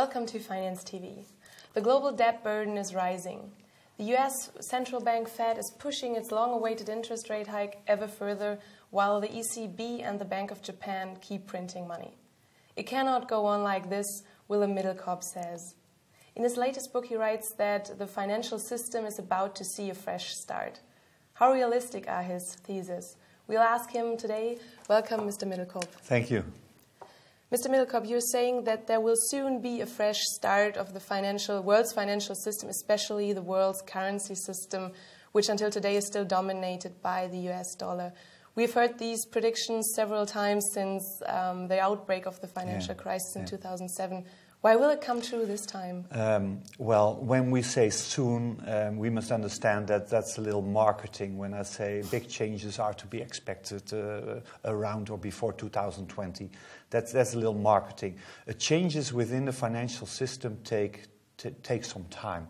Welcome to Finance TV. The global debt burden is rising. The US Central Bank Fed is pushing its long-awaited interest rate hike ever further, while the ECB and the Bank of Japan keep printing money. It cannot go on like this, Willem Middelkoop says. In his latest book, he writes that the financial system is about to see a fresh start. How realistic are his theses? We'll ask him today. Welcome, Mr. Middelkoop. Thank you. Mr. Middelkoop, you're saying that there will soon be a fresh start of the world's financial system, especially the world's currency system, which until today is still dominated by the US dollar. We've heard these predictions several times since the outbreak of the financial crisis in 2007. Why will it come true this time? Well, when we say soon, we must understand that that's a little marketing. When I say big changes are to be expected around or before 2020, that's a little marketing. Changes within the financial system take some time.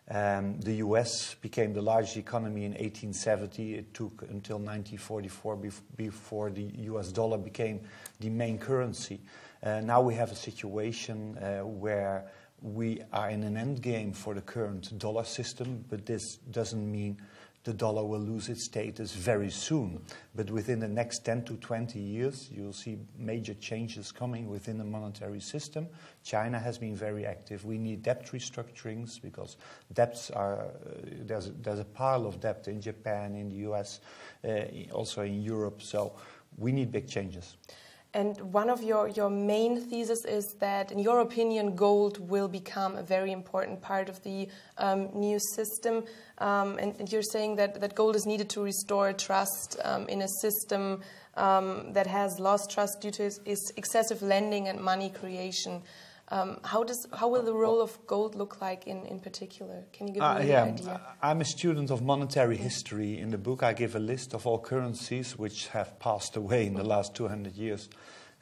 The US became the largest economy in 1870. It took until 1944 before the US dollar became the main currency. Now we have a situation where we are in an end game for the current dollar system, but this doesn't mean the dollar will lose its status very soon. But within the next 10 to 20 years, you'll see major changes coming within the monetary system. China has been very active. We need debt restructurings because debts are there's a pile of debt in Japan, in the US, also in Europe. So we need big changes. And one of your main theses is that, in your opinion, gold will become a very important part of the new system. And you're saying that gold is needed to restore trust in a system that has lost trust due to its excessive lending and money creation. How will the role of gold look like in particular? Can you give me an idea? I'm a student of monetary history. In the book, I give a list of all currencies which have passed away in the last 200 years.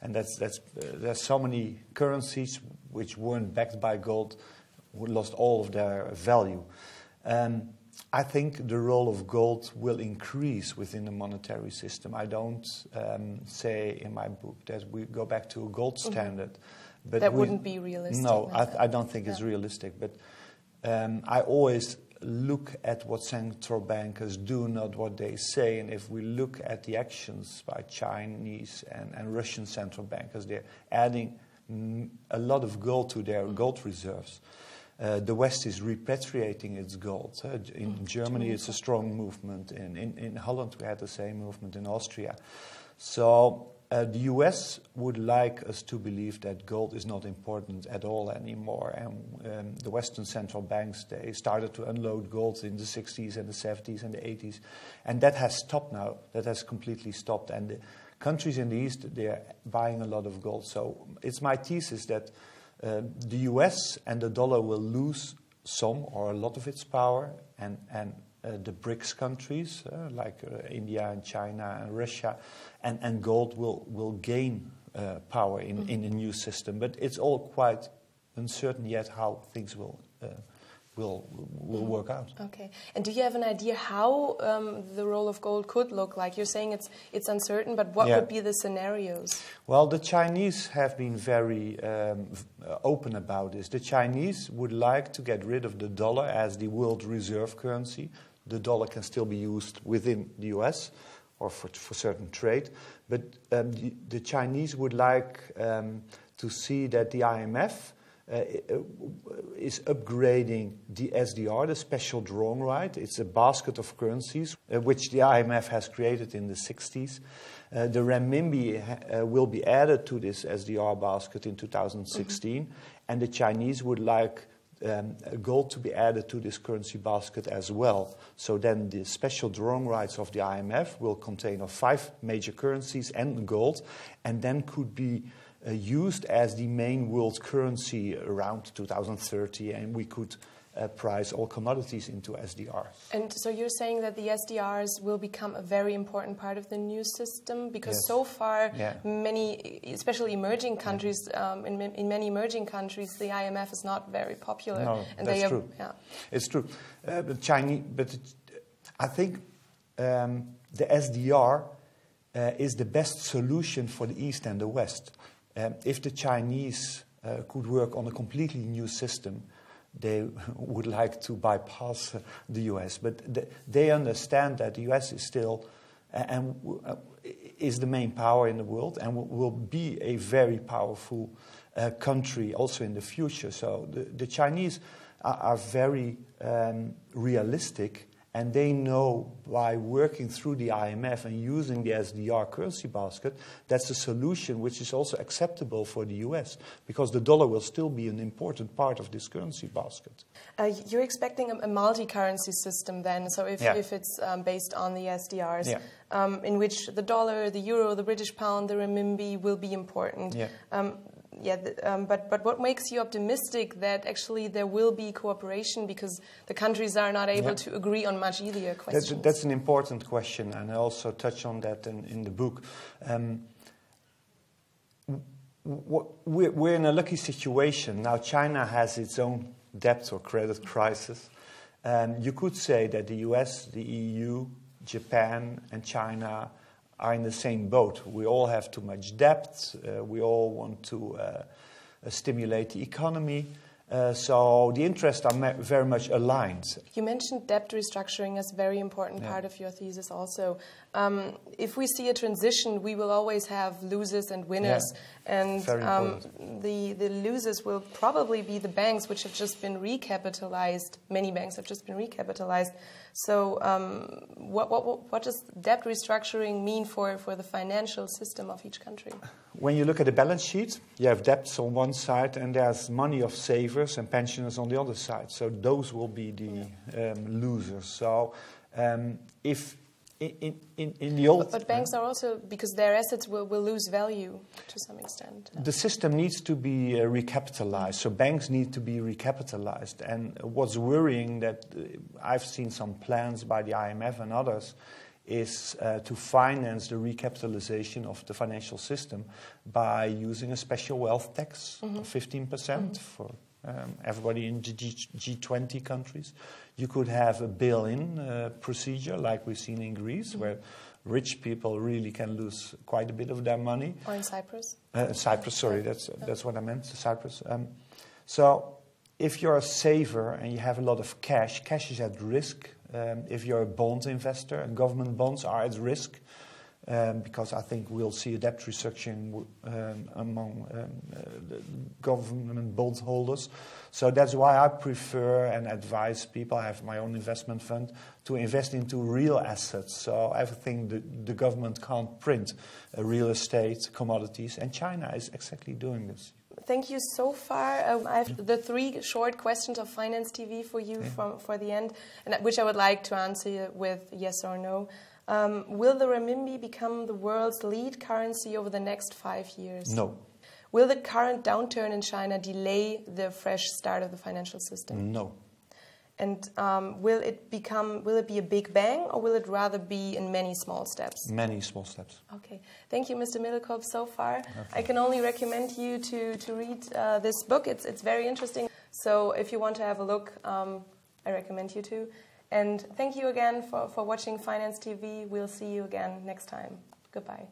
And there's so many currencies which weren't backed by gold, who lost all of their value. I think the role of gold will increase within the monetary system. I don't say in my book that we go back to a gold standard. But that wouldn't be realistic. No, I don't think it's realistic. But I always look at what central bankers do, not what they say. And if we look at the actions by Chinese and Russian central bankers, they're adding a lot of gold to their gold reserves. The West is repatriating its gold. In Germany, it's a strong movement. In Holland, we had the same movement in Austria. So the US would like us to believe that gold is not important at all anymore. And the Western central banks, they started to unload gold in the 60s and the 70s and the 80s. And that has stopped now. That has completely stopped. And the countries in the East, they're buying a lot of gold. So it's my thesis that the US and the dollar will lose some or a lot of its power. And the BRICS countries, like India and China and Russia, and gold will gain power in a new system. But it's all quite uncertain yet how things will work out. Okay. And do you have an idea how the role of gold could look like? You're saying it's uncertain, but what would be the scenarios? Well, the Chinese have been very open about this. The Chinese would like to get rid of the dollar as the world reserve currency. The dollar can still be used within the US or for certain trade. But the Chinese would like to see that the IMF is upgrading the SDR, the special drawing right. It's a basket of currencies which the IMF has created in the 60s. The renminbi will be added to this SDR basket in 2016. And the Chinese would like gold to be added to this currency basket as well. So then the special drawing rights of the IMF will contain 5 major currencies and gold, and then could be used as the main world currency around 2030, and we could price all commodities into SDRs. And so you're saying that the SDRs will become a very important part of the new system, because so far many, especially emerging countries, in many emerging countries, the IMF is not very popular. No, and that's true. It's true. But I think the SDR is the best solution for the East and the West. If the Chinese could work on a completely new system, they would like to bypass the US. But they understand that the US is still is the main power in the world and will be a very powerful country also in the future. So the Chinese are very realistic, and they know by working through the IMF and using the SDR currency basket, that's a solution which is also acceptable for the US, because the dollar will still be an important part of this currency basket. You're expecting a multi-currency system then, so if it's based on the SDRs, in which the dollar, the euro, the British pound, the renminbi will be important. But what makes you optimistic that actually there will be cooperation, because the countries are not able to agree on much easier questions? That's an important question, and I also touch on that in the book. We're in a lucky situation. Now China has its own debt or credit crisis. You could say that the US, the EU, Japan and China are in the same boat. We all have too much debt. We all want to stimulate the economy. So the interests are very much aligned. You mentioned debt restructuring as a very important part of your thesis also. If we see a transition, we will always have losers and winners. And the losers will probably be the banks, which have just been recapitalized. Many banks have just been recapitalized. So what does debt restructuring mean for the financial system of each country? When you look at the balance sheet, you have debts on one side and there's money of savers and pensioners on the other side. So those will be the losers. So if in the old... But banks are also, because their assets will lose value to some extent. The system needs to be recapitalized, so banks need to be recapitalized. And what's worrying, that I've seen some plans by the IMF and others, is to finance the recapitalization of the financial system by using a special wealth tax of 15% for everybody in G20 countries. You could have a bail-in procedure like we've seen in Greece, where rich people really can lose quite a bit of their money. Or in Cyprus. Cyprus, sorry, that's what I meant, Cyprus. So if you're a saver and you have a lot of cash, cash is at risk. If you're a bond investor, and government bonds are at risk, because I think we'll see a debt restructuring among the government bondholders. So that's why I prefer and advise people, I have my own investment fund, to invest into real assets. So everything the government can't print, real estate, commodities, and China is exactly doing this. Thank you so far. I have the 3 short questions of Finance TV for you for the end, and which I would like to answer with yes or no. Will the renminbi become the world's lead currency over the next 5 years? No. Will the current downturn in China delay the fresh start of the financial system? No. And will it be a big bang, or will it rather be in many small steps? Many small steps. Okay. Thank you, Mr. Middelkoop, so far. Okay. I can only recommend you to read this book. It's very interesting. So if you want to have a look, I recommend you to. And thank you again for watching Finance TV. We'll see you again next time. Goodbye.